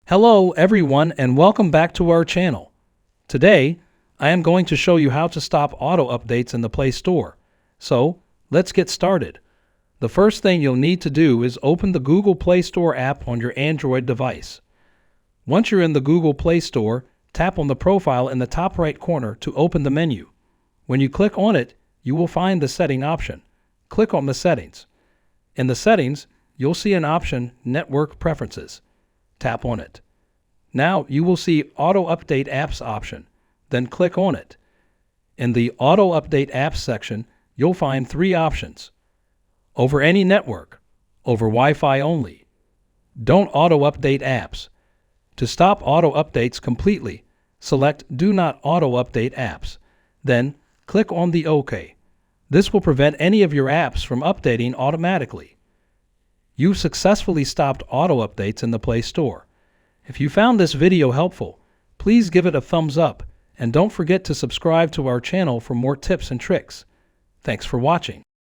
Hello everyone and welcome back to our channel. Today, I am going to show you how to stop auto updates in the Play Store. So, let's get started. The first thing you'll need to do is open the Google Play Store app on your Android device. Once you're in the Google Play Store, tap on the profile in the top right corner to open the menu. When you click on it, you will find the setting option. Click on the settings. In the settings, you'll see an option, Network Preferences. Tap on it. Now you will see Auto Update Apps option. Then click on it. In the Auto Update Apps section, you'll find three options. Over any network, over Wi-Fi only. Don't auto update apps. To stop auto updates completely, select Do Not Auto Update Apps. Then click on the OK. This will prevent any of your apps from updating automatically. You've successfully stopped auto updates in the Play Store. If you found this video helpful, please give it a thumbs up and don't forget to subscribe to our channel for more tips and tricks. Thanks for watching.